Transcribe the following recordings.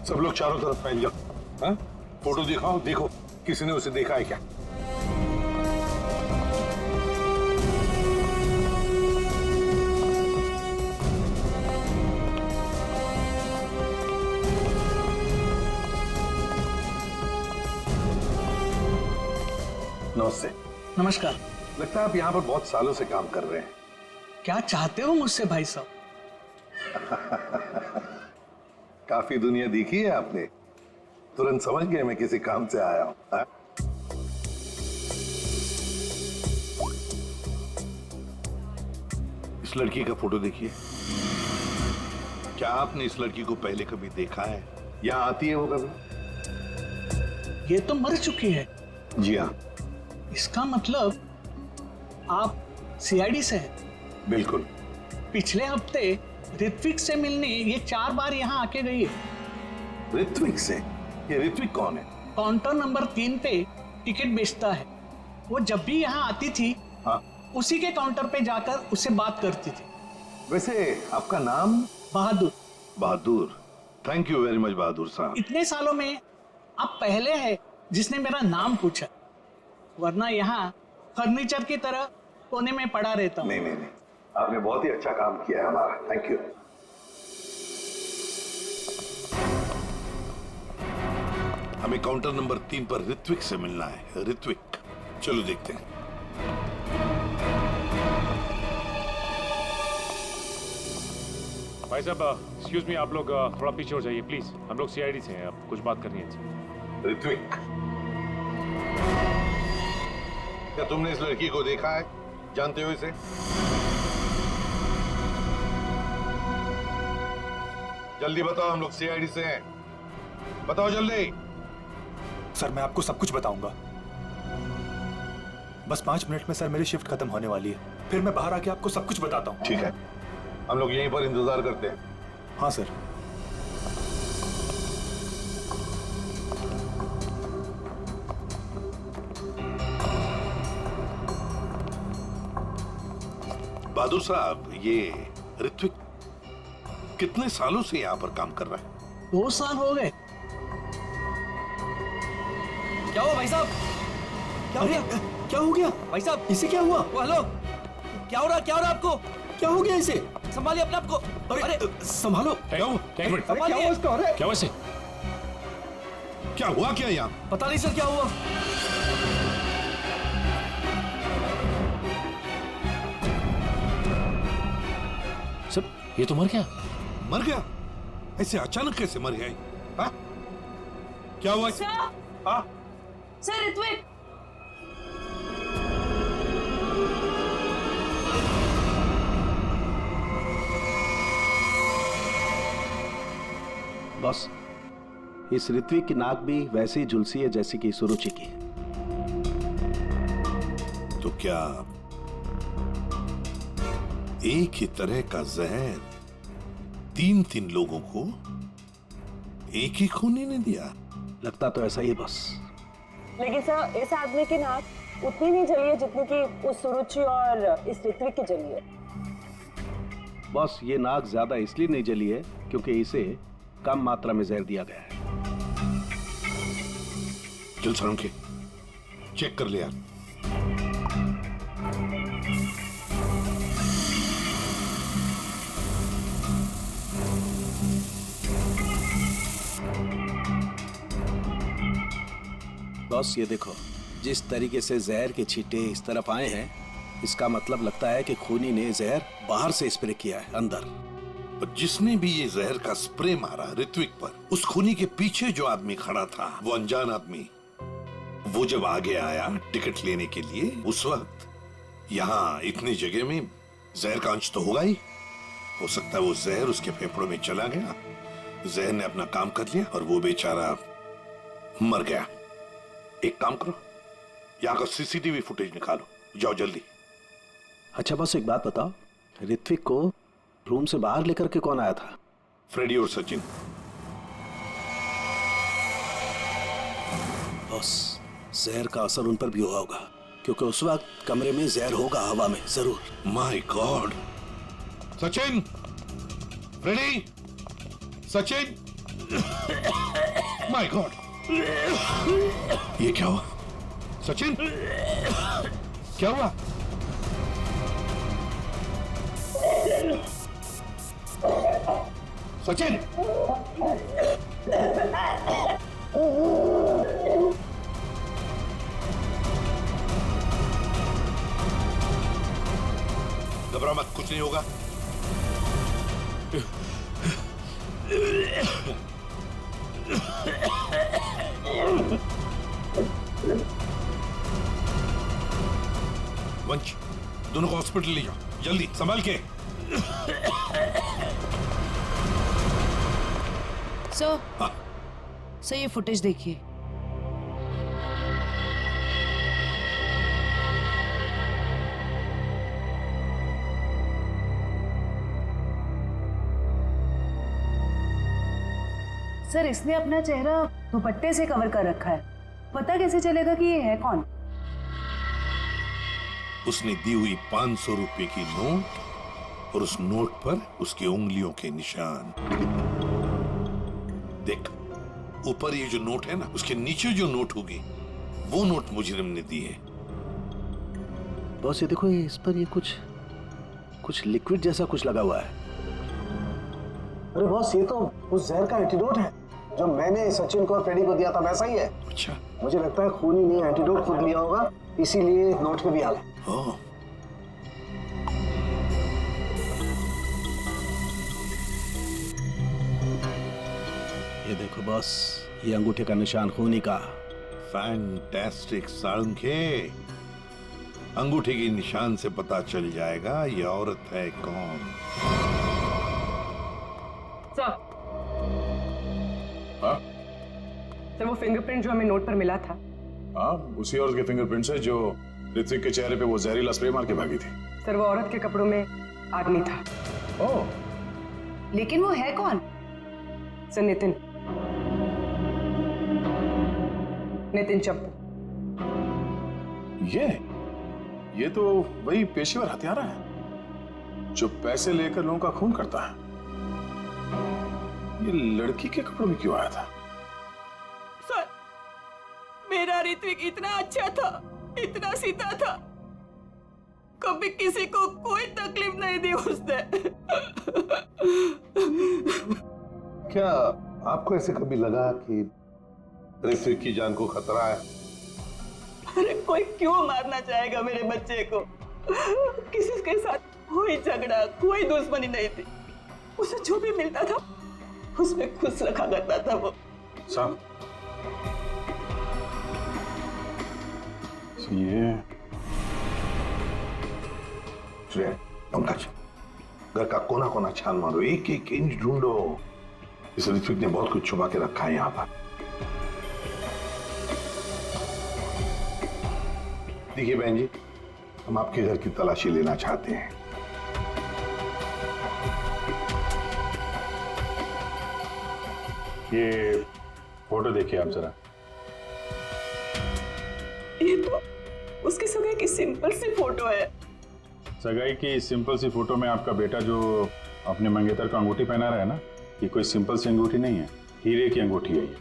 सब लोग चारों तरफ फैल जाओ। हाँ, फोटो दिखाओ, देखो किसी ने उसे देखा है क्या? नमस्ते। नमस्कार। लगता है आप यहाँ पर बहुत सालों से काम कर रहे हैं। क्या चाहते हो मुझसे भाई साहब? काफी दुनिया देखी है आपने, तुरंत समझ गए मैं किसी काम से आया हूँ। हाँ? इस लड़की का फोटो देखिए। क्या आपने इस लड़की को पहले कभी देखा है? यहाँ आती है वो कभी? ये तो मर चुकी है। जी हाँ। इसका मतलब आप सीआईडी से हैं? बिल्कुल। पिछले हफ्ते ऋत्विक से मिलने ये 4 बार यहाँ आके गई है। ऋत्विक से? ये ऋत्विक कौन है? काउंटर नंबर 3 पे टिकट बेचता है। वो जब भी यहाँ आती थी, हाँ, उसी के काउंटर पे जाकर उससे बात करती थी। वैसे आपका नाम? बहादुर। बहादुर, थैंक यू वेरी मच बहादुर साहब। इतने सालों में आप पहले हैं जिसने मेरा नाम पूछा, वरना यहाँ फर्नीचर की तरह कोने में पड़ा रहता हूँ। नहीं, आपने बहुत ही अच्छा काम किया है हमारा, थैंक यू। हमें काउंटर नंबर 3 पर ऋत्विक से मिलना है। ऋत्विक, चलो देखते हैं। भाई साहब, एक्सक्यूज मी, आप लोग थोड़ा पीछे हो जाइए प्लीज। हम लोग सीआईडी से हैं, अब कुछ बात करनी है इनसे। ऋत्विक, क्या तुमने इस लड़की को देखा है? जानते हो इसे? जल्दी बताओ, हम लोग सीआईडी से हैं, बताओ जल्दी। सर मैं आपको सब कुछ बताऊंगा, बस 5 मिनट में सर मेरी शिफ्ट खत्म होने वाली है, फिर मैं बाहर आके आपको सब कुछ बताता हूँ। ठीक है, हम लोग यहीं पर इंतजार करते हैं। हाँ सर। बहादुर साहब, ये ऋत्विक कितने सालों से यहाँ पर काम कर रहा है? 2 साल हो गए। क्या हुआ भाई साहब? क्या हो गया भाई साहब? इसे क्या हुआ? हेलो, क्या हो रहा आपको? क्या हो गया इसे? संभालिए अपने आप को। अरे संभालो। क्या हुआ? एक मिनट, क्या हुआ इसको? अरे क्या हुआ इसे? क्या हुआ क्या यहाँ? पता नहीं सर क्या हुआ। सर ये तो मर गया। मर गया? ऐसे अचानक कैसे मर गया? हाँ? क्या हुआ? हाँ? सर ऋत्विक, बॉस, इस ऋत्विक की नाक भी वैसी झुलसी है जैसी कि सुरुचि की। तो क्या एक ही तरह का जहर 3 लोगों को एक ही खूनी ने दिया? लगता तो ऐसा ही है बॉस। लेकिन सर इस आदमी की नाक उतनी नहीं जली है जितनी कि उस सुरुचि और इस ऋत्विक की जली है। बॉस, ये नाक ज्यादा इसलिए नहीं जली है क्योंकि इसे कम मात्रा में जहर दिया गया है। चल सारुंखे, चेक कर लिया। बॉस ये देखो, जिस तरीके से जहर के छींटे इस तरफ आए हैं, इसका मतलब लगता है कि खूनी ने जहर बाहर से स्प्रे किया है अंदर। पर जिसने भी ये जहर का स्प्रे मारा ऋत्विक पर, उस खूनी के पीछे जो आदमी खड़ा था, वो अनजान आदमी, वो जब आगे आया टिकट लेने के लिए, उस वक्त यहाँ इतनी जगह में जहर का अंश तो होगा ही। हो सकता है वो जहर उसके फेफड़ों में चला गया, जहर ने अपना काम कर लिया और वो बेचारा मर गया। एक काम करो, यहाँ का सीसीटीवी फुटेज निकालो, जाओ जल्दी। अच्छा बॉस, एक बात बताओ, ऋत्विक को रूम से बाहर लेकर के कौन आया था? फ्रेडी और सचिन। बॉस, जहर का असर उन पर भी हुआ होगा, क्योंकि उस वक्त कमरे में जहर होगा हवा में जरूर। My god. Sachin, Freddie, Sachin, my god, ये क्या हुआ? सचिन, क्या हुआ? सचिन, घबरा मत, कुछ नहीं होगा। वंश, दोनों को हॉस्पिटल ले जाओ, जल्दी, संभाल के। सर, हाँ। सर ये फुटेज देखिए। सर, इसने अपना चेहरा दुपट्टे से कवर कर रखा है। पता कैसे चलेगा कि ये है कौन? उसने दी हुई 500 रुपए की नोट और उस नोट पर उसकी उंगलियों के निशान। देख, ऊपर ये जो नोट है ना, उसके नीचे जो नोट होगी वो नोट मुजरिम ने दी है। बॉस ये देखो, इस पर ये कुछ लिक्विड जैसा कुछ लगा हुआ है। अरे बॉस, ये तो उस जहर का एंटीडोट है जो मैंने सचिन को और फ्रेडी को दिया था, वैसा ही है। अच्छा, मुझे लगता है खूनी ने एंटीडोट खुद लिया होगा, इसीलिए नोट पे भी हाल है। ओह, ये देखो बॉस, ये अंगूठे का निशान खूनी का। फैंटास्टिक साळुंखे। अंगूठे के निशान से पता चल जाएगा ये औरत है कौन। सर, हाँ? सर वो फिंगरप्रिंट जो हमें नोट पर मिला था, हाँ, उसी औरत के फिंगरप्रिंट्स है जो ऋत्विक के चेहरे पे वो जहरीला स्प्रे मार के भागी थी। सर वो औरत के कपड़ों में आदमी था। ओह, लेकिन वो है कौन? सर नितिन चप्पू। ये तो वही पेशेवर हत्यारा है जो पैसे लेकर लोगों का खून करता है। ये लड़की के कपड़ों में क्यों आया था? सर, मेरा ऋत्विक इतना अच्छा था, इतना सीधा था, कभी किसी को कोई तकलीफ नहीं दी उसने। क्या आपको ऐसे कभी लगा कि ऋत्विक की जान को खतरा है? अरे कोई क्यों मारना चाहेगा मेरे बच्चे को? किसी के साथ कोई झगड़ा, कोई दुश्मनी नहीं थी। उसे जो भी मिलता था उसमें खुश रखा करता था वो। साहब, ये पंकज, घर का कोना कोना छान मारो, एक एक इंच ढूंढो। इस ऋत्विक ने बहुत कुछ छुपा के रखा है यहाँ पर। देखिए बहन जी, हम आपके घर की तलाशी लेना चाहते हैं। ये फोटो देखिए आप जरा। ये तो उसकी सगाई की सिंपल सी फोटो है। सगाई की सिंपल सी फोटो में आपका बेटा जो अपने मंगेतर का अंगूठी पहना रहा है ना, ये कोई सिंपल सी अंगूठी नहीं है, हीरे की अंगूठी है ये,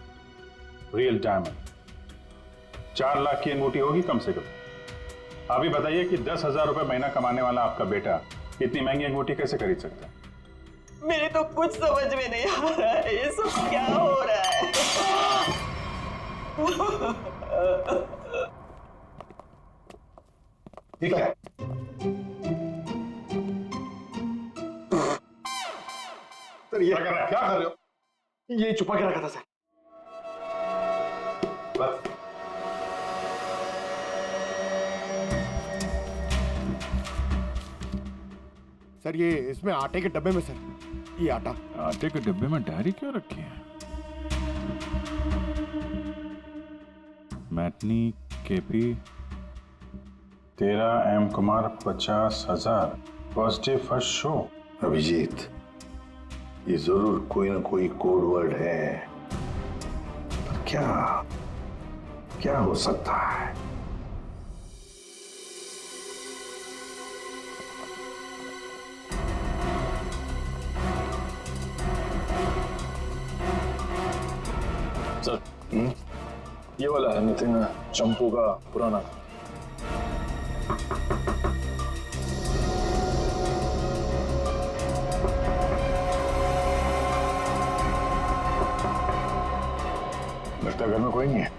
रियल डायमंड। 4 लाख की अंगूठी होगी कम से कम। अभी बताइए कि 10,000 रुपए महीना कमाने वाला आपका बेटा इतनी महंगी अंगूठी कैसे खरीद सकता है? मेरे तो कुछ समझ में नहीं आ रहा है, ये सब क्या हो रहा है? ठीक है, सर ये क्या कर रहे हो? ये छुपा के रखा था सर। बस सर ये इसमें आटे के डब्बे में सर, ये आटा। आटे के डिब्बे में डायरी क्यों रखी है? Matinee KP 13 Kumar 50,000 first day first show. Abhijit, ये जरूर कोई ना कोई कोड वर्ड है, पर क्या हो सकता है? सर ये वाला है नितिन चंपू का पुराना। लगता है घर में कोई नहीं है।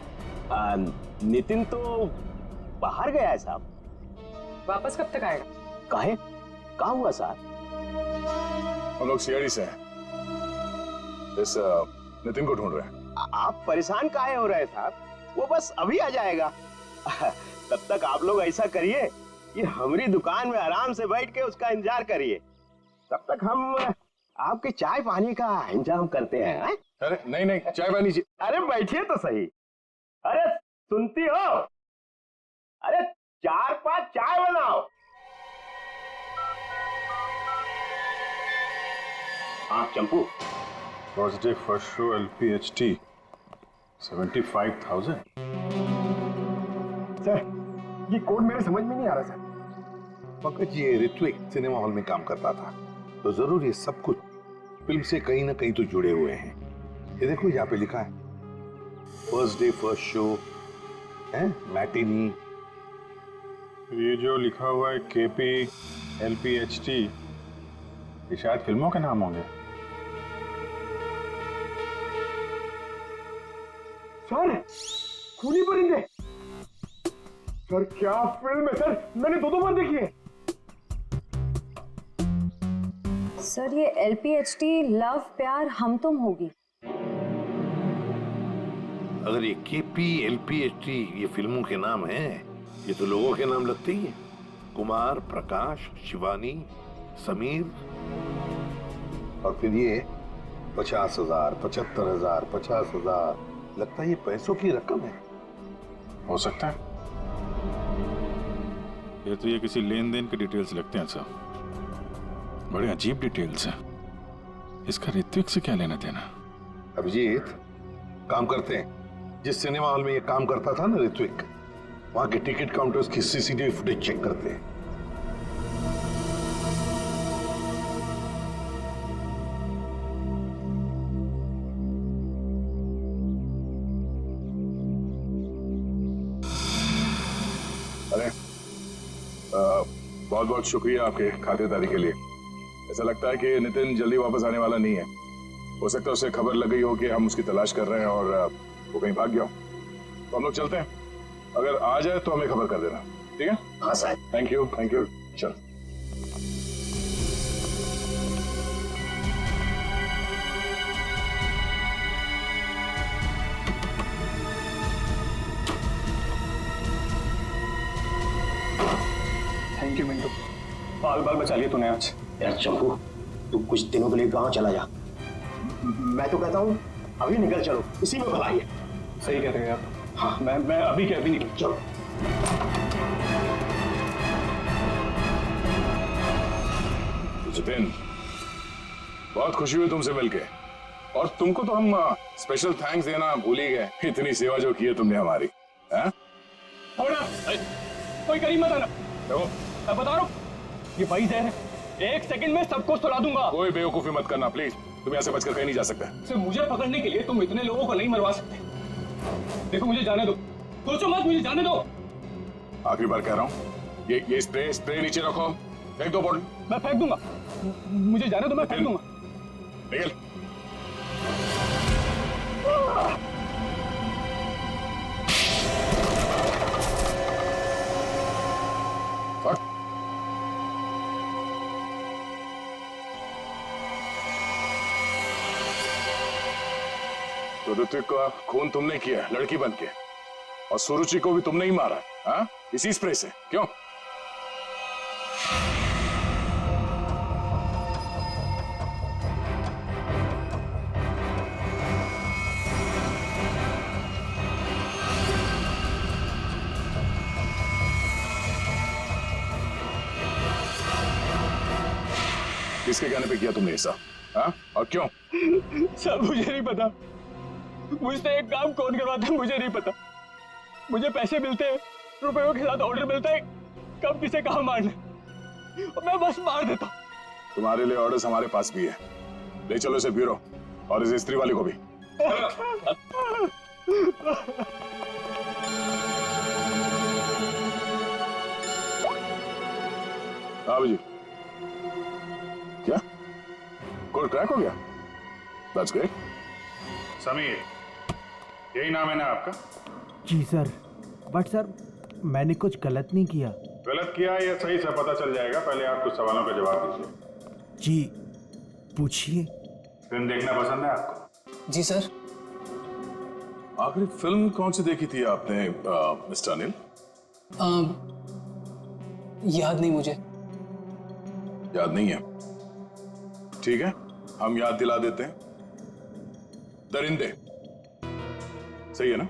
नितिन तो बाहर गया है साहब। वापस कब तक आएगा? काहे? कहाँ हुआ साहब? हम लोग सीआईडी से हैं, इस नितिन को ढूंढ रहे हैं। आप परेशान काहे हो रहे हैं साहब? वो बस अभी आ जाएगा। तब तक आप लोग ऐसा करिए कि हमारी दुकान में आराम से बैठ के उसका इंतजार करिए। तब तक हम आपके चाय पानी का इंतजाम करते हैं। अरे नहीं नहीं, चाय पानी। अरे बैठिए तो सही। अरे सुनती हो? अरे 4-5 चाय बनाओ। हाँ Champu. First day first show LPHT 75,000। Sir ये कोड मेरे समझ में नहीं आ रहा सर। पंकज, ये ऋत्विक सिनेमा हॉल में काम करता था, तो जरूर ये सब कुछ फिल्म से कहीं ना कहीं तो जुड़े हुए हैं। ये देखो यहाँ पे लिखा है फर्स्ट डे फर्स्ट शो है, मैटिनी। ये जो लिखा हुआ है KP LPHT, ये शायद फिल्मों के नाम होंगे। सर खूनी परिंदे। सर क्या फिल्म है सर, मैंने 2 बार देखी है। सर ये LPHT लव प्यार हम तुम होगी। अगर ये KP LPHT ये फिल्मों के नाम हैं, ये तो लोगों के नाम लगते ही हैं। कुमार, प्रकाश, शिवानी, समीर। और फिर ये 50,000, 75,000, 50,000, लगता है ये पैसों की रकम है। हो सकता है। ये तो ये किसी लेन देन के डिटेल्स लगते हैं सर। बड़े अजीब डिटेल्स हैं। इसका ऋत्विक से क्या लेना देना? अभिजीत, काम करते हैं। जिस सिनेमा हॉल में ये काम करता था ना ऋत्विक, वहां के टिकट काउंटर्स की CCTV फुटेज चेक करते हैं। अरे बहुत बहुत शुक्रिया आपके खातिरदारी के लिए। ऐसा लगता है कि नितिन जल्दी वापस आने वाला नहीं है। हो सकता है उसे खबर लग गई हो कि हम उसकी तलाश कर रहे हैं और वो कहीं भाग गया हो। तो हम लोग चलते हैं, अगर आ जाए तो हमें खबर कर देना, ठीक है? हाँ साहब। थैंक यू चल। थैंक यू मिंटू, बाल बाल बचा लिए तूने आज। यार चंपू, तू कुछ दिनों के लिए गांव चला जा। मैं तो कहता हूँ अभी निकल चलो, इसी में भलाई है। सही कह रहे हैं आप। हाँ मैं अभी के अभी निकल। चलो। जितिन, बहुत खुशी हुई तुमसे मिलके, और तुमको तो हम स्पेशल थैंक्स देना भूल ही गए। इतनी सेवा जो की है तुमने हमारी। कोई करीब मत आना। देखो मैं बता रहा हूँ, ये वही जहर है, 1 सेकंड में सबको सुला दूंगा। कोई बेवकूफी मत करना प्लीज, तुम यहाँ से बचकर कहीं नहीं जा सकते। सिर्फ मुझे पकड़ने के लिए तुम इतने लोगों को नहीं मरवा सकते। देखो मुझे जाने दो, सोचो मत, मुझे जाने दो। आखिरी बार कह रहा हूँ, ये स्प्रे नीचे रखो, फेंक दो बोतल। मैं फेंक दूंगा, मुझे जाने दो, मैं फेंक दूंगा। निकल। तो ऋत्विक का खून तुमने किया लड़की बन के, और सुरुचि को भी तुमने ही मारा, हाँ? इसी स्प्रे से, क्यों? किसके कहने पे किया तुमने ऐसा, हाँ? और क्यों? सब मुझे नहीं पता, मुझसे एक काम कौन करवाता है मुझे नहीं पता। मुझे पैसे मिलते हैं, रुपयों के साथ ऑर्डर मिलता है, कब किसे कहाँ मारना, और मैं बस मार देता। तुम्हारे लिए ऑर्डर्स हमारे पास भी है, ले चलो इसे ब्यूरो, और इस स्त्री वाले को भी। हाँ जी, क्या कोड क्रैक हो गया? That's great. समीर, यही नाम है ना आपका? जी सर, बट सर मैंने कुछ गलत नहीं किया। गलत किया या सही से पता चल जाएगा, पहले आप कुछ सवालों का जवाब दीजिए। जी पूछिए। फिल्म देखना पसंद है आपको? जी सर। आखिरी फिल्म कौन सी देखी थी आपने मिस्टर अनिल? याद नहीं मुझे। याद नहीं है? ठीक है, हम याद दिला देते हैं। दरिंदे सही है ना?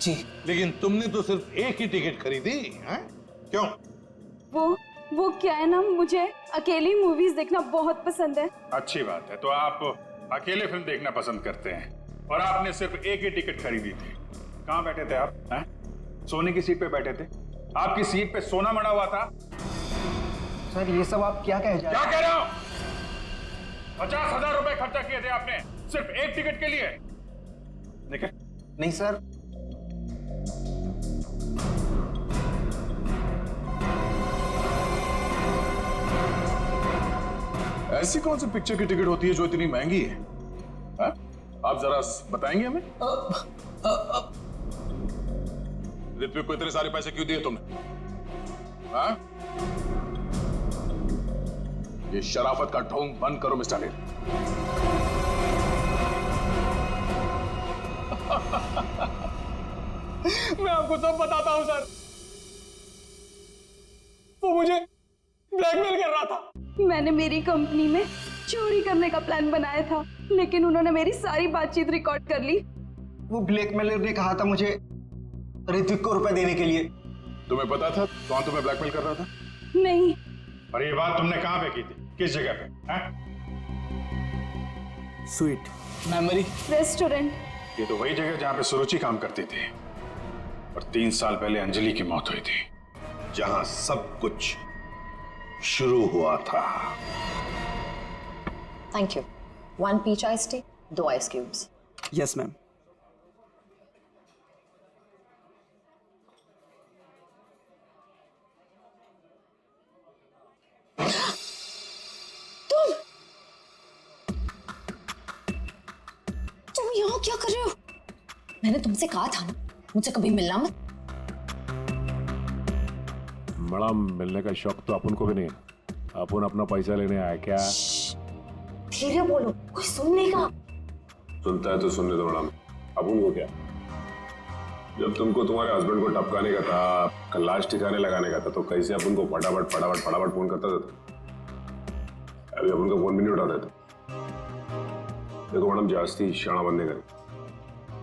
जी। लेकिन तुमने तो सिर्फ एक ही टिकट खरीदी है? क्यों? वो क्या है ना, मुझे अकेली मूवीज देखना बहुत पसंद है। अच्छी बात है, तो आप अकेले फिल्म देखना पसंद करते हैं और आपने सिर्फ एक ही टिकट खरीदी थी। कहाँ बैठे थे आप? हैं? सोने की सीट पे बैठे थे? आपकी सीट पे सोना मड़ा हुआ था? सर ये सब आप क्या कह क्या कह रहे हो? 50,000 रुपए खर्चा किए थे आपने सिर्फ एक टिकट के लिए। नहीं सर। ऐसी कौन सी पिक्चर की टिकट होती है जो इतनी महंगी है? हा? आप जरा बताएंगे हमें? ऋत्विक को इतने सारे पैसे क्यों दिए तुमने? हा? ये शराफत का ढोंग बंद करो मिस्टर अनिल। मैं आपको सब बताता हूं सर। वो मुझे ब्लैकमेल कर रहा था। मैंने मेरी कंपनी में चोरी करने का प्लान बनाया था, लेकिन उन्होंने मेरी सारी बातचीत रिकॉर्ड कर ली। वो ब्लैकमेलर ने कहा था मुझे ऋत्विक को रुपए देने के लिए। तुम्हें पता था कौन तुम्हें ब्लैकमेल कर रहा था? नहीं। और ये बात तुमने कहां पे की थी? किस जगह पे? Sweet memory restaurant. ये तो वही जगह जहां पे सुरुचि काम करती थी और 3 साल पहले अंजलि की मौत हुई थी। जहां सब कुछ शुरू हुआ था। Thank you. 1 peach ice tea, 2 ice cubes. Yes ma'am. तुम यहाँ क्या कर रहे हो? मैंने तुमसे कहा था ना मुझसे कभी मिलना मत। मैडम, मिलने का शौक तो अपन को भी नहीं है। अपन अपना पैसा लेने आया क्या? धीरे बोलो, कोई सुन लेगा। सुनता है तो सुनने दो मैडम। अब उनको क्या? जब तुमको तुम्हारे हस्बैंड को टपकाने का था, लाश ठिकाने लगाने का था, तो कैसे अपन को फटाफट फोन करता था? अभी अपन का फोन भी नहीं उठाते थे। देखो मैडम, जास्ती शाना बनने का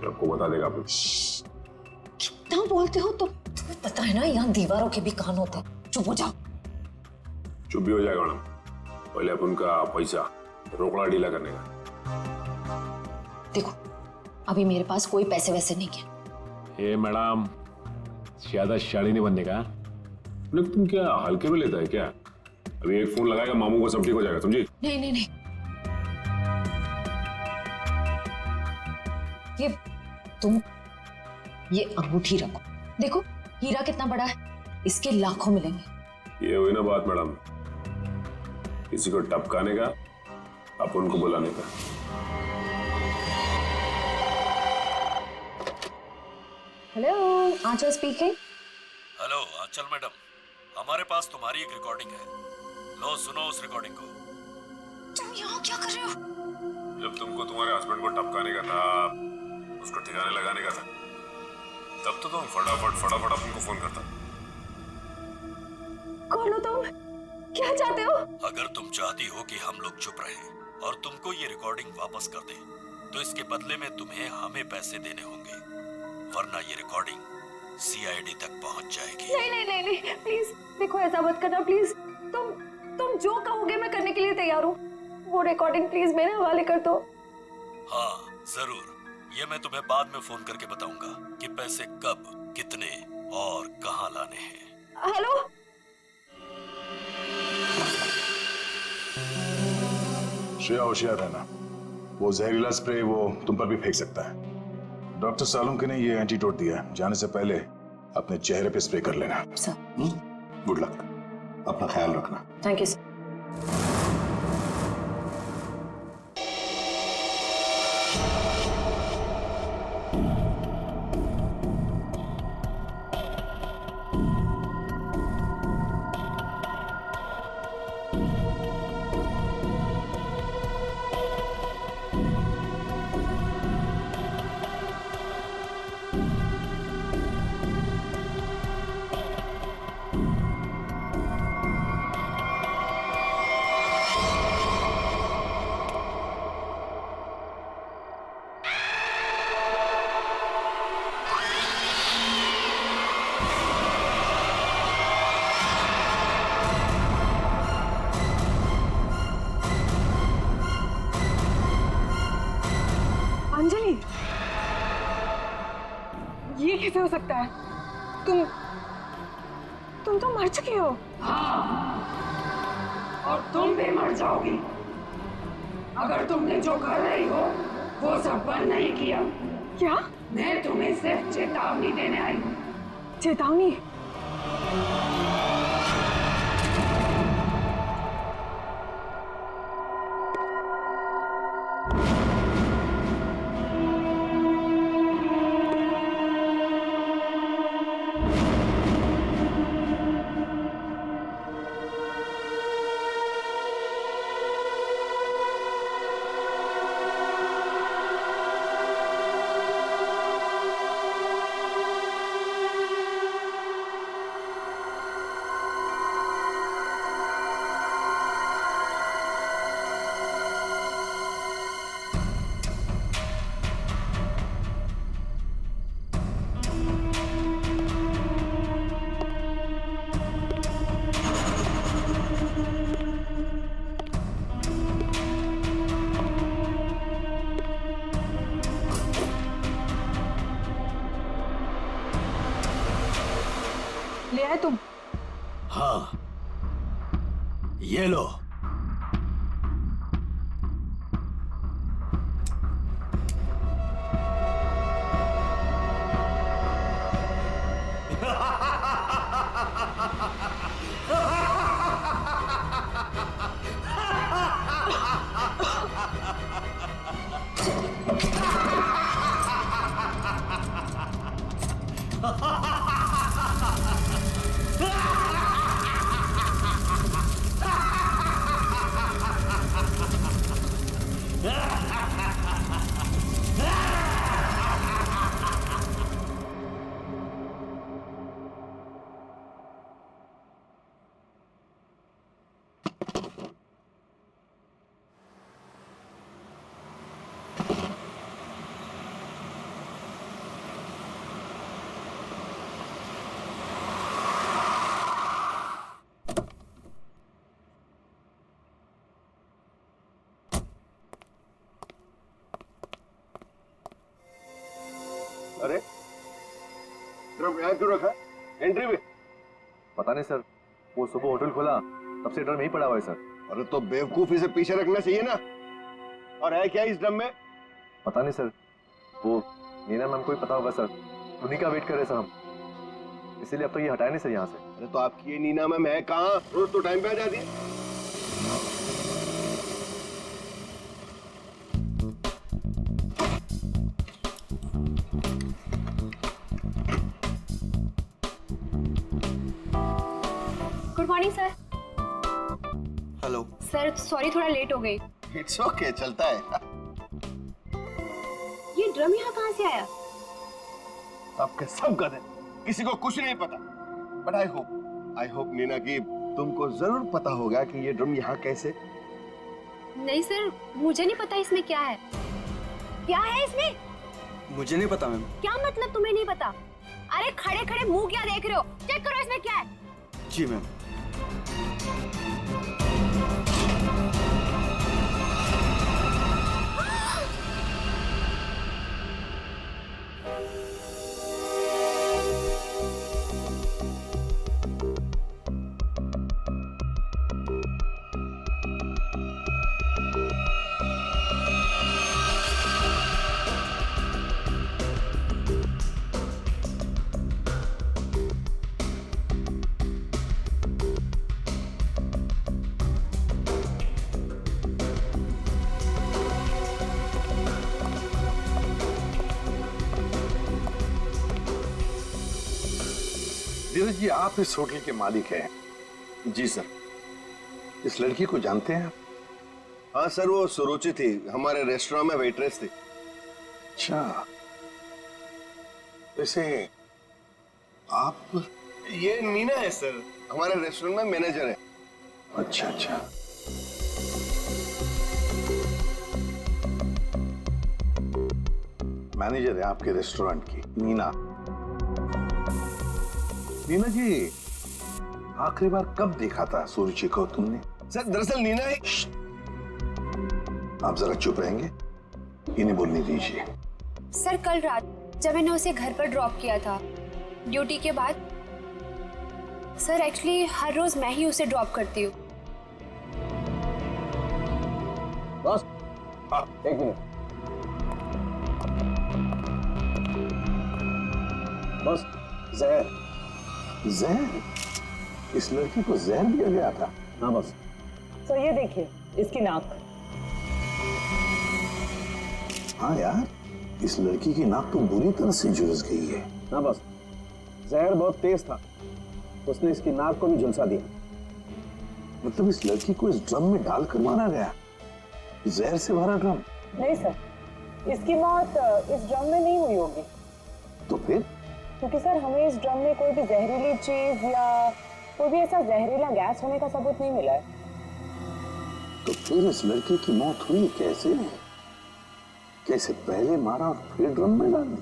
आपको बता देगा आप। कितना बोलते हो तुम? तुम्हें पता है ना यहाँ दीवारों के भी कान होते हैं। चुप हो जाओ। चुप भी हो जाएगा मैडम। पहले अपन का पैसा रोकड़ा ढीला करने का। देखो अभी मेरे पास कोई पैसे वैसे नहीं है। ए मैडम, ज्यादा शाड़ी नहीं बनने का। तुम क्या हल्के में लेता है क्या? अभी एक फोन लगाएगा मामू को सब ठीक हो जाएगा, समझी? नहीं नहीं नहीं, ये अंगूठी रखो। देखो हीरा कितना बड़ा है, इसके लाखों मिलेंगे। ये हुई ना बात मैडम, किसी को टपकाने का, अपन को बुलाने का। हेलो, आंचल स्पीकिंग। हेलो आंचल मैडम, हमारे पास तुम्हारी एक रिकॉर्डिंग है। लो सुनो उस रिकॉर्डिंग को। तुम यहाँ क्या कर रहे हो? जब तुमको तुम्हारे हस्बैंड को टपकाने का था, उसको ठिकाने लगाने का था, तब तो तुम फटाफट अपन को फोन करता। कौन हो तुम? क्या चाहते हो? अगर तुम चाहती हो कि हम लोग चुप रहें और तुमको ये रिकॉर्डिंग वापस कर दें, तो इसके बदले में तुम्हें हमें पैसे देने होंगे, वरना ये रिकॉर्डिंग सीआईडी तक पहुंच जाएगी। नहीं नहीं नहीं नहीं, प्लीज देखो ऐसा मत करना प्लीज। तुम जो कहोगे मैं करने के लिए तैयार हूँ। वो रिकॉर्डिंग प्लीज मेरे हवाले कर दो। हाँ जरूर, ये मैं तुम्हें बाद में फोन करके बताऊंगा कि पैसे कब, कितने और कहाँ लाने हैं। हेलो, श्रेया होशियार रहना। वो जहरीला स्प्रे वो तुम पर भी फेंक सकता है। डॉक्टर सालुंके ने ये एंटीडोट दिया है। जाने से पहले अपने चेहरे पे स्प्रे कर लेना। गुड लक, अपना ख्याल रखना। Thank you sir. अंजलि, ये कैसे हो सकता है? तुम तो मर चुकी हो। हाँ, और तुम भी मर जाओगी अगर तुमने जो कर रही हो वो सब बंद नहीं किया। क्या? मैं तुम्हें सिर्फ चेतावनी देने आई हूँ। चेतावनी? ले आए तुम? हाँ, ये लो। अरे ड्रम यहाँ क्यों रखा? एंट्री में? पता नहीं सर, वो सुबह होटल खोला तब से ड्रम यहीं पड़ा हुआ है सर। अरे तो बेवकूफी से पीछे रखना चाहिए ना। और है क्या इस ड्रम में? पता नहीं सर, वो नीना मैम को ही पता होगा सर, उन्हीं का वेट कर रहे सर हम, इसीलिए अब तो ये हटाया नहीं सर यहाँ से। अरे तो आपकी ये नीना मैम है कहाँ? रोज तो टाइम पे आ जाती है। Good morning sir. Hello sir, sorry थोड़ा लेट हो गई। इट्स ओके, चलता है। ये ड्रम यहाँ कहाँ से आया? सबके सब गधे, किसी को कुछ नहीं पता। बट आई होप नीना की तुमको जरूर पता होगा कि ये ड्रम यहाँ कैसे। नहीं सर, मुझे नहीं पता इसमें क्या है। क्या है इसमें? मुझे नहीं पता मैम। क्या मतलब तुम्हें नहीं पता? अरे खड़े खड़े मुंह क्या देख रहे हो? चेक करो इसमें क्या है। जी मैम। धीरज जी, आप इस होटल के मालिक हैं? जी सर। इस लड़की को जानते हैं आप? हाँ सर, वो सुरुचि थी, हमारे रेस्टोरेंट में वेट्रेस थी। अच्छा, वैसे आप? ये नीना है सर, हमारे रेस्टोरेंट में मैनेजर है। अच्छा अच्छा। मैनेजर है आपके रेस्टोरेंट की, नीना। नीना जी, आखिरी बार कब देखा था सुरुचि को तुमने? सर दरअसल नीना है। आप जरा चुप रहेंगे, इन्हें बोलने दीजिए। सर कल रात जब मैंने उसे घर पर ड्रॉप किया था ड्यूटी के बाद। सर एक्चुअली हर रोज मैं ही उसे ड्रॉप करती हूँ। बस हाँ, एक मिनट। बस जहर। जहर? इस लड़की को जहर दिया गया था? हाँ बस। तो ये देखिए इसकी नाक। हाँ यार, इस लड़की की नाक तो बुरी तरह से झुलस गई है। हाँ बस, जहर बहुत तेज था, उसने इसकी नाक को भी झुलसा दिया। मतलब इस लड़की को इस ड्रम में डाल कर मारा गया? जहर से भरा ड्रम? नहीं सर, इसकी मौत इस ड्रम में नहीं हुई होगी। तो फिर? क्योंकि सर हमें इस ड्रम में कोई भी जहरीली चीज या कोई भी ऐसा जहरीला गैस होने का सबूत नहीं मिला है। तो फिर इस लड़की की मौत हुई कैसे? कैसे पहले मारा और फिर ड्रम में डाल दी?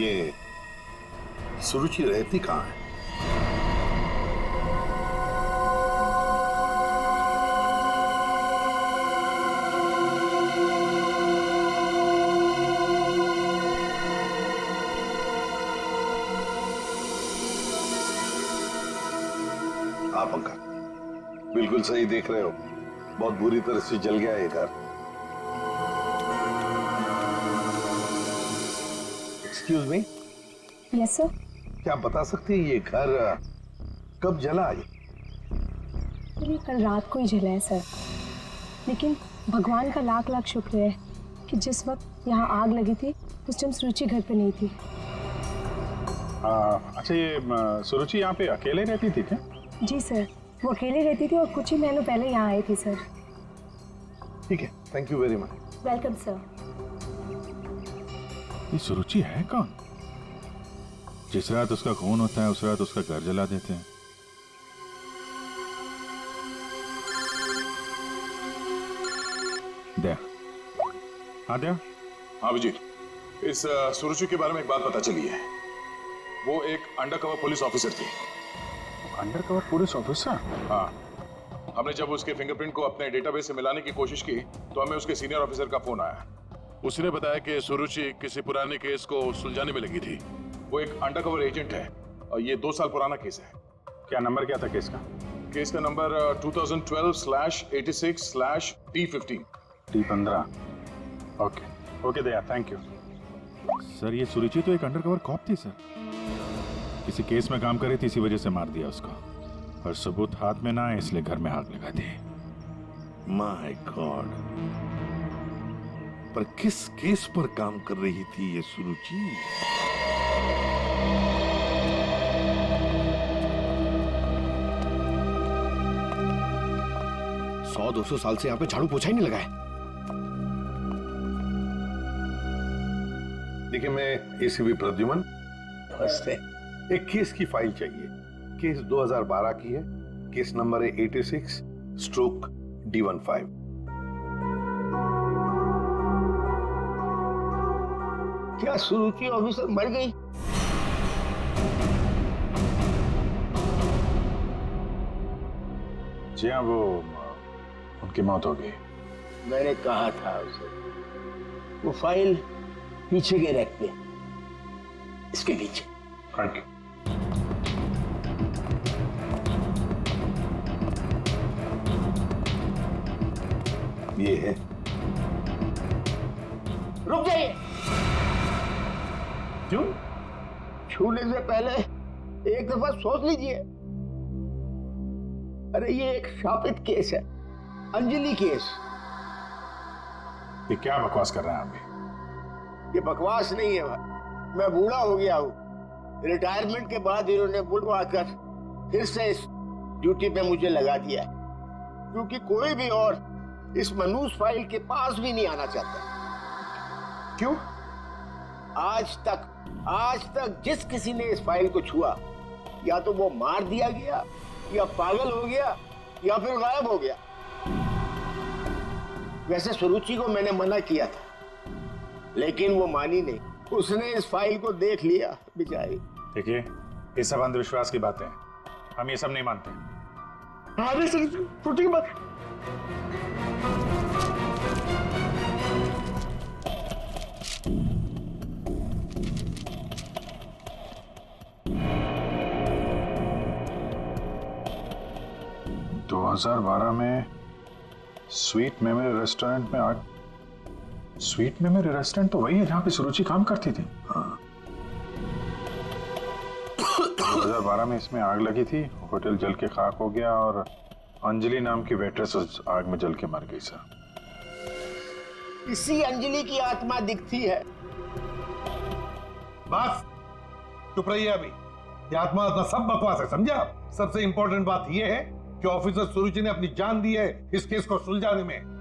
ये सुरुचि रहती कहाँ है? आप अंकल बिल्कुल सही देख रहे हो, बहुत बुरी तरह से जल गया ये घर। Excuse me. Yes sir. क्या आप बता सकते हैं ये घर कब जला? ये कल रात को ही जला है सर, लेकिन भगवान का लाख लाख शुक्र है कि जिस वक्त यहाँ आग लगी थी उस टाइम सुरुचि घर पे नहीं थी। अच्छा, ये सुरुचि यहाँ पे अकेले रहती थी क्या? जी सर, वो अकेले रहती थी और कुछ ही महीनों पहले यहाँ आई थी सर। ठीक है, thank you very much. Welcome sir. ये सुरुचि है कौन? जिस रात उसका खून होता है उस रात उसका घर जला देते हैं। दया। हाँ दया। हाँ अभिजीत, इस सुरुचि के बारे में एक बात पता चली है। वो एक अंडरकवर पुलिस ऑफिसर थी। Undercover police officer? हाँ, हमने जब उसके फिंगरप्रिंट को अपने डेटाबेस से मिलाने की कोशिश की तो हमें उसके सीनियर ऑफिसर का फोन आया। उसने बताया कि सुरुचि किसी पुराने केस को सुलझाने में लगी थी। वो एक अंडरकवर एजेंट है और ये 2 साल पुराना केस है। क्या नंबर क्या था केस का? केस का number 2012/86/T15। T15। Okay okay Daya, thank you sir. ये सुरुचि तो एक अंडरकवर कॉप थी सर, किसी केस में काम कर रही थी, इसी वजह से मार दिया उसको, और सबूत हाथ में ना आए इसलिए घर में आग लगा दी। माय गॉड, पर किस केस पर काम कर रही थी ये सुरुचि? 100-200 साल से यहाँ पे झाड़ू पोछा ही नहीं लगा है। देखिए, मैं एसीपी प्रद्युमन। नमस्ते। एक केस की फाइल चाहिए। केस 2012 की है, केस नंबर है 86/D15। क्या सुरुचि ऑफिसर मर गई? जी हाँ, वो उनकी मौत हो गई। मैंने कहा था उसे, वो फाइल पीछे के रैक पे, इसके पीछे। Thank you. ये है। रुक जाइए। क्यों? छूने से पहले एक दफा सोच लीजिए। अरे ये एक शापित केस है, अंजलि केस। ये क्या बकवास कर रहे हैं आप भी? ये बकवास नहीं है भाई, मैं बूढ़ा हो गया हूँ। रिटायरमेंट के बाद इन्होंने बुलवा कर फिर से इस ड्यूटी पे मुझे लगा दिया है, क्योंकि कोई भी और इस मनूस फाइल के पास भी नहीं आना चाहता। क्यों? आज तक जिस किसी ने इस फाइल को छुआ, या तो वो मार दिया गया, या पागल हो गया, या फिर गायब हो गया। वैसे सुरुचि को मैंने मना किया था, लेकिन वो मानी नहीं। उसने इस फाइल को देख लिया बेचारी। देखिए, ये सब अंधविश्वास की बातें हैं, हम ये सब नहीं मानते। हाँ सर, छोटी की बात। तो 2012 में स्वीट मेमोरी रेस्टोरेंट में आग। स्वीट मेमोरी रेस्टोरेंट तो वही है जहां पे सुरुचि काम करती थी। हाँ। 2012 में इसमें आग लगी थी, होटल जल के खाक हो गया और अंजलि नाम की वेट्रेस उस आग में जल के मर गई सर। इसी अंजलि की आत्मा दिखती है। बस चुप रहिए अभी। ये आत्मा सब बकवास है, समझा? सबसे इंपॉर्टेंट बात यह है कि ऑफिसर सुरुचि ने अपनी जान दी है इस केस को सुलझाने में।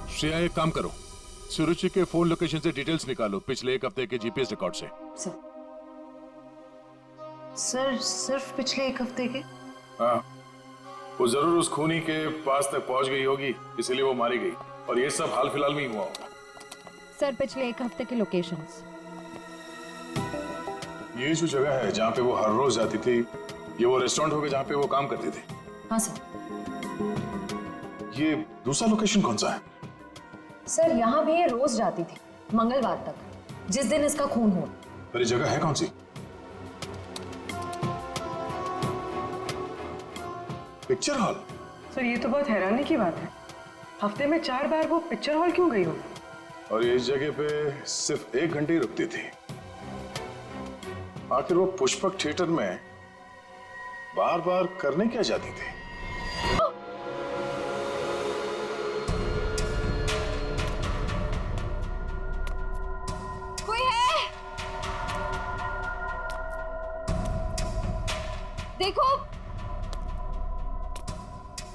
श्रेया, एक काम करो, सुरुचि के फोन लोकेशन से डिटेल्स निकालो पिछले एक हफ्ते के जीपीएस रिकॉर्ड से। सर सिर्फ पिछले एक हफ्ते के? हाँ, वो जरूर उस खूनी के पास तक पहुंच गई होगी, इसलिए वो मारी गई, और ये सब हाल फिलहाल में ही हुआ होगा। सर पिछले एक हफ्ते के लोकेशंस। ये जो जगह है जहाँ पे वो हर रोज जाती थी, ये वो रेस्टोरेंट होगा जहाँ पे वो काम करती थी? हाँ सर। ये दूसरा लोकेशन कौन सा है? सर यहाँ भी ये रोज जाती थी, मंगलवार तक, जिस दिन इसका खून हुआ। पर ये जगह है कौन सी? Picture hall. सर ये तो बहुत हैरानी की बात है, हफ्ते में 4 बार वो पिक्चर हॉल क्यों गई हो? और ये इस जगह पे सिर्फ 1 घंटे ही रुकती थी। आखिर वो पुष्पक थिएटर में बार बार करने क्या जाती थी? कोई है? देखो,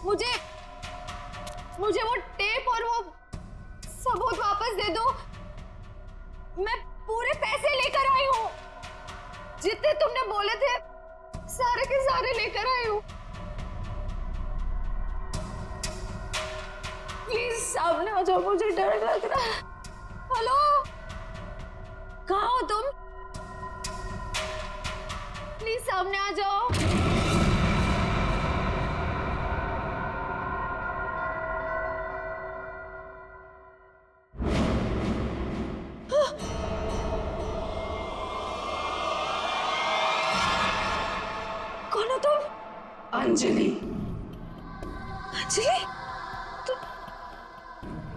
मुझे वो टेप और वो सबूत वापस दे दो। मैं पूरे पैसे लेकर आई हूँ, जितने तुमने बोले थे सारे के सारे लेकर आई हूँ। प्लीज सामने आ जाओ, मुझे डर लग रहा है। हेलो, कहाँ हो तुम? प्लीज सामने आ जाओ। कौन हो तुम? अंजलि। अंजलि?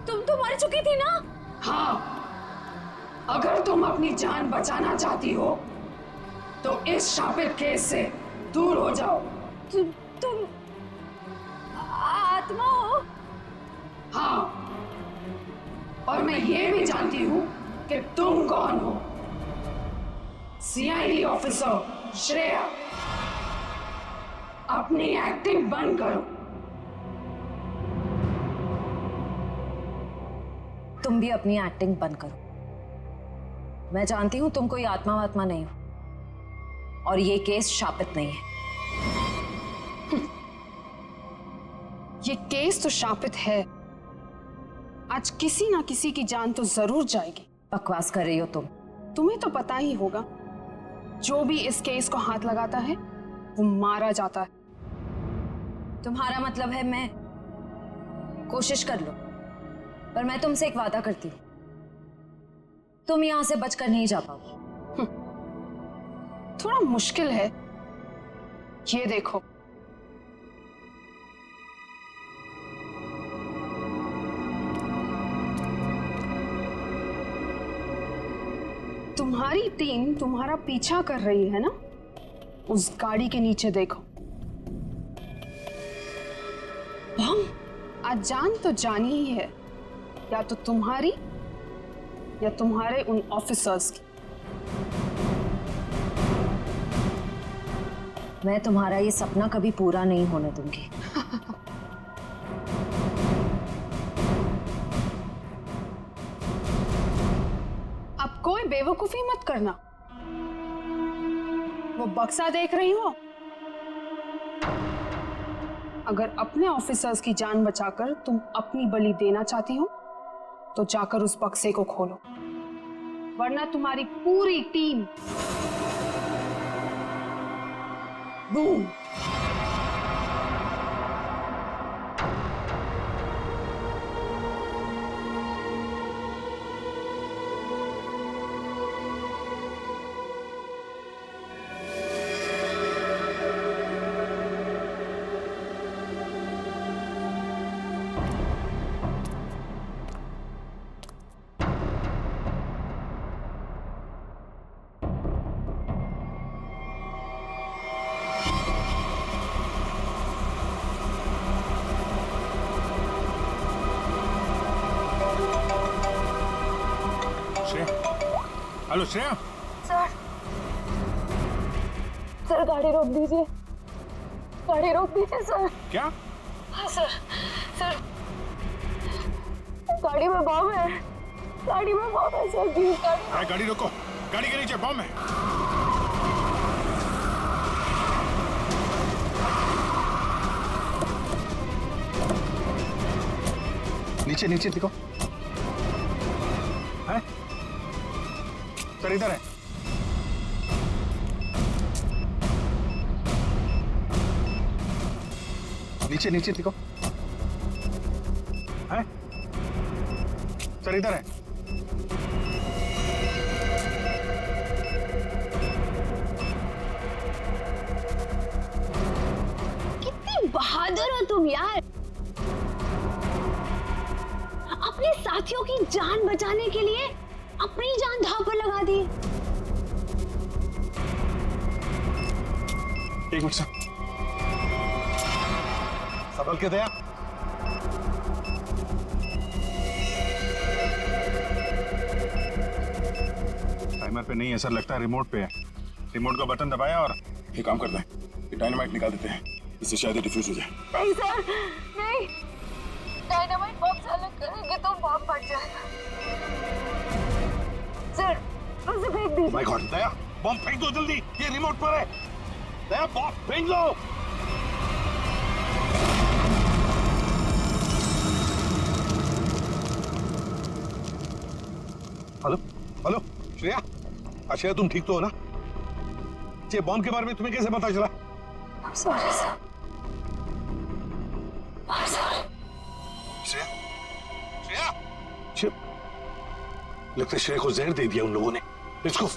तुम तो मर चुकी थी ना? हाँ, अगर तुम अपनी जान बचाना चाहती हो तो इस शापित केस से दूर हो जाओ। तुम आत्मा हो? हाँ, और मैं ये भी जानती हूँ कि तुम कौन हो। सीआईडी ऑफिसर श्रेया, अपनी एक्टिंग बंद करो। तुम भी अपनी एक्टिंग बंद करो। मैं जानती हूं तुम कोई आत्मा वात्मा नहीं हो, और ये केस शापित नहीं है। ये केस तो शापित है। आज किसी ना किसी की जान तो जरूर जाएगी। बकवास कर रही हो तुम। तुम्हें तो पता ही होगा, जो भी इस केस को हाथ लगाता है वो मारा जाता है। तुम्हारा मतलब है मैं कोशिश कर लो, पर मैं तुमसे एक वादा करती हूँ, तुम यहां से बचकर नहीं जा पाओगी। थोड़ा मुश्किल है, ये देखो। तुम्हारी टीम तुम्हारा पीछा कर रही है ना, उस गाड़ी के नीचे देखो। आज जान तो जानी ही है, या तो तुम्हारी या तुम्हारे उन ऑफिसर्स की। मैं तुम्हारा ये सपना कभी पूरा नहीं होने दूंगी। अब कोई बेवकूफी मत करना। वो बक्सा देख रही हो, अगर अपने ऑफिसर्स की जान बचाकर तुम अपनी बलि देना चाहती हो तो जाकर उस बक्से को खोलो, वरना तुम्हारी पूरी team boom. Hello Shreya. Sir, sir गाड़ी रोक दीजिए, गाड़ी रोक दीजिए सर। क्या? हाँ सर, सर गाड़ी में बम है, गाड़ी में बम है सर, प्लीज गाड़ी रोको, गाड़ी के नीचे बम है। नीचे नीचे देखो। है? सर इधर है। नीचे नीचे देखो। है? सर इधर है। कितनी बहादुर हो तुम यार, अपने साथियों की जान बचाने के लिए अपनी जान दांव पर लगा दी। एक मिनट सर, संभल के दया। टाइमर पे नहीं है सर, लगता है रिमोट पे है। रिमोट का बटन दबाया और ये काम करते हैं, ये डायनामाइट निकाल देते हैं, इससे शायद डिफ्यूज हो जाए। नहीं सर, नहीं, डायनामाइट बम से अलग करेंगे तो बम फट जाएगा। सर उसे फेंक दीजिए। माय गॉड, दया बम फेंक दो जल्दी, ये रिमोट पर है। दया बम फेंक लो। हेलो हेलो श्रेया, श्रेया तुम ठीक तो हो ना? ये बम के बारे में तुम्हें कैसे पता चला? Sorry sir, sorry. Shreya, Shreya, लगता है श्रेया को जहर दे दिया उन लोगों ने। Let's go.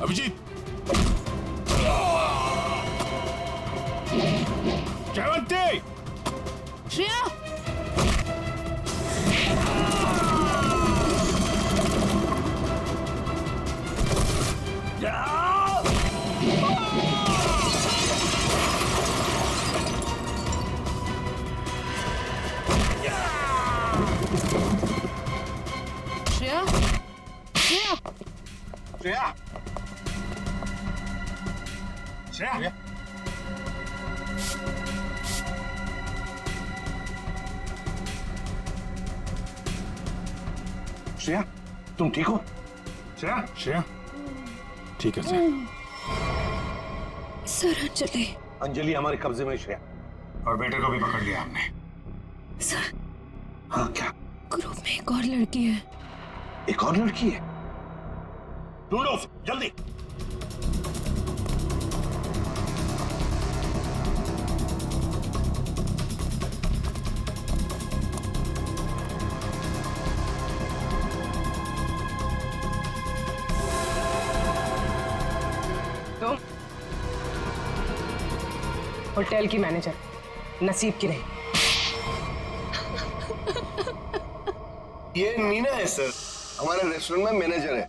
अभिजीत, जयवंती, श्रेया, या श्रेया, श्रेया, श्रेया, तुम ठीक हो? श्रेया, श्रेया, ठीक है सर। सर अंजलि। अंजलि हमारे कब्जे में श्रेया। और बेटे को भी पकड़ लिया हमने। सर। हाँ क्या? ग्रुप में एक और लड़की है। एक और लड़की है? ढूंढो उसे, जल्दी। तुम होटल की मैनेजर, नसीब की नहीं। ये मीना है सर, हमारे रेस्टोरेंट में मैनेजर है।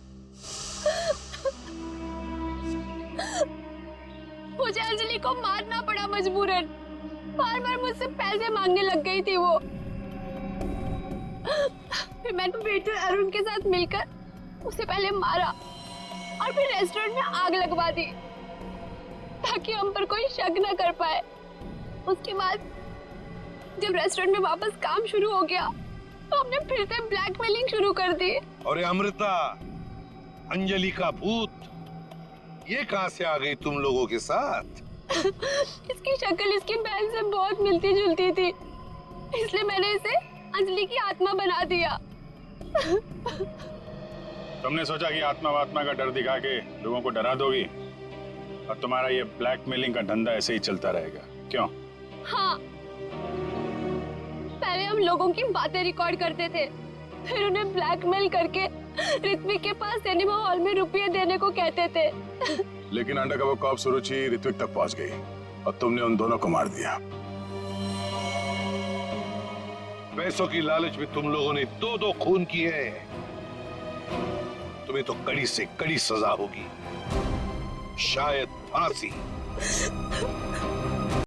मुझे अंजलि को मारना पड़ा मजबूरन। बार बार मुझसे पैसे मांगने लग गई थी वो। फिर मैंने वेटर अरुण के साथ मिलकर उसे पहले मारा और फिर रेस्टोरेंट में आग लगवा दी ताकि हम पर कोई शक न कर पाए। उसके बाद जब रेस्टोरेंट में वापस काम शुरू हो गया तो हमने फिर से ब्लैकमेलिंग शुरू कर दी। अरे अमृता, अंजलि का भूत ये कहां से आ गई तुम लोगों के साथ? इसकी शक्ल इसकी बहन से बहुत मिलती जुलती थी, इसलिए मैंने इसे अंजलि की आत्मा बना दिया। तुमने सोचा कि आत्मा वात्मा का डर दिखा के लोगों को डरा दोगी और तुम्हारा ये ब्लैकमेलिंग का धंधा ऐसे ही चलता रहेगा, क्यों? हाँ, पहले हम लोगों की बातें रिकॉर्ड करते थे, फिर उन्हें ब्लैकमेल करके ऋत्विक के पास सिनेमा हॉल में रुपये देने को कहते थे। लेकिन अंडरकवर कॉप सुरुचि ऋत्विक तक पहुंच गई और तुमने उन दोनों को मार दिया। पैसों की लालच में तुम लोगों ने दो खून किए हैं। तुम्हें तो कड़ी से कड़ी सजा होगी, शायद फांसी।